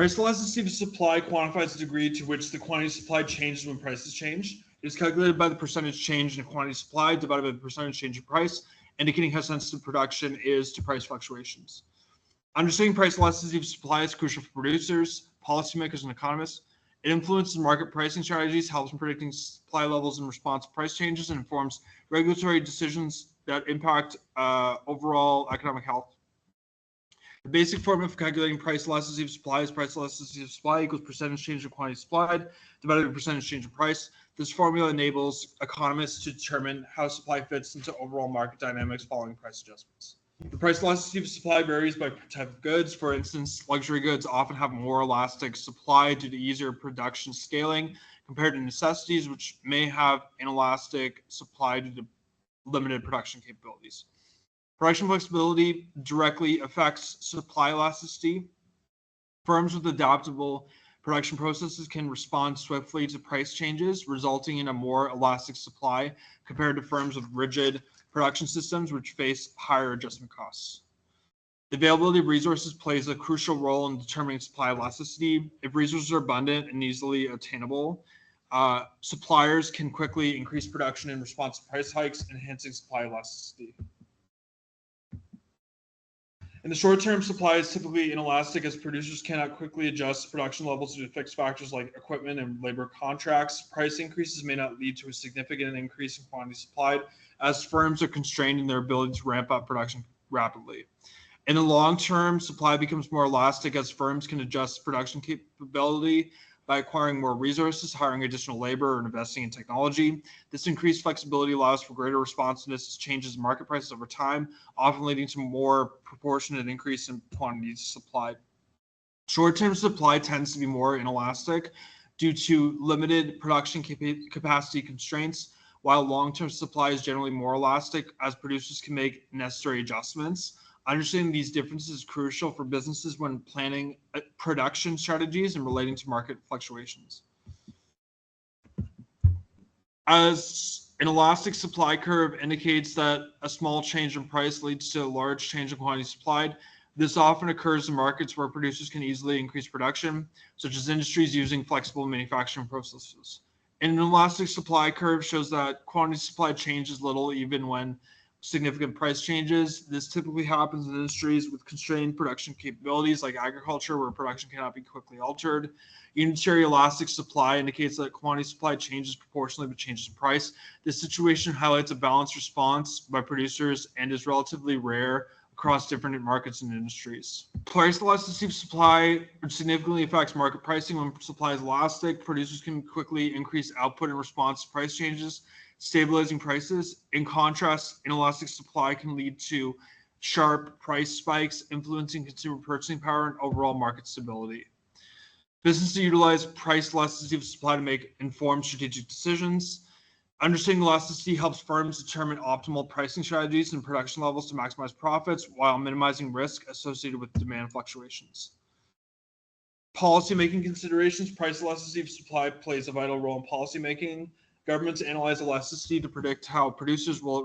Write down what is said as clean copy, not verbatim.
Price elasticity of supply quantifies the degree to which the quantity of supply changes when prices change. It is calculated by the percentage change in quantity supply divided by the percentage change in price, indicating how sensitive production is to price fluctuations. Understanding price elasticity of supply is crucial for producers, policymakers, and economists. It influences market pricing strategies, helps in predicting supply levels in response to price changes, and informs regulatory decisions that impact overall economic health. The basic formula for calculating price elasticity of supply is price elasticity of supply equals percentage change in quantity supplied divided by percentage change in price. This formula enables economists to determine how supply fits into overall market dynamics following price adjustments. The price elasticity of supply varies by type of goods. For instance, luxury goods often have more elastic supply due to easier production scaling compared to necessities, which may have inelastic supply due to limited production capabilities. Production flexibility directly affects supply elasticity. Firms with adaptable production processes can respond swiftly to price changes, resulting in a more elastic supply compared to firms with rigid production systems, which face higher adjustment costs. The availability of resources plays a crucial role in determining supply elasticity. If resources are abundant and easily attainable, suppliers can quickly increase production in response to price hikes, enhancing supply elasticity. In the short term, supply is typically inelastic as producers cannot quickly adjust production levels due to fixed factors like equipment and labor contracts. Price increases may not lead to a significant increase in quantity supplied as firms are constrained in their ability to ramp up production rapidly. In the long term, supply becomes more elastic as firms can adjust production capability by acquiring more resources, hiring additional labor, and investing in technology. This increased flexibility allows for greater responsiveness to changes in market prices over time, often leading to more proportionate increase in quantities supplied. Short-term supply tends to be more inelastic due to limited production capacity constraints, while long-term supply is generally more elastic as producers can make necessary adjustments. Understanding these differences is crucial for businesses when planning production strategies and relating to market fluctuations. As an elastic supply curve indicates that a small change in price leads to a large change in quantity supplied, this often occurs in markets where producers can easily increase production, such as industries using flexible manufacturing processes. An elastic supply curve shows that quantity supply changes little even when significant price changes. This typically happens in industries with constrained production capabilities like agriculture, where production cannot be quickly altered. Unitary elastic supply indicates that quantity supply changes proportionally with changes in price. This situation highlights a balanced response by producers and is relatively rare across different markets and industries. Price elasticity of supply significantly affects market pricing. When supply is elastic, producers can quickly increase output in response to price changes, stabilizing prices. In contrast, inelastic supply can lead to sharp price spikes, influencing consumer purchasing power and overall market stability. Businesses utilize price elasticity of supply to make informed strategic decisions. Understanding elasticity helps firms determine optimal pricing strategies and production levels to maximize profits while minimizing risk associated with demand fluctuations. Policymaking considerations. Price elasticity of supply plays a vital role in policymaking. Governments analyze elasticity to predict how producers will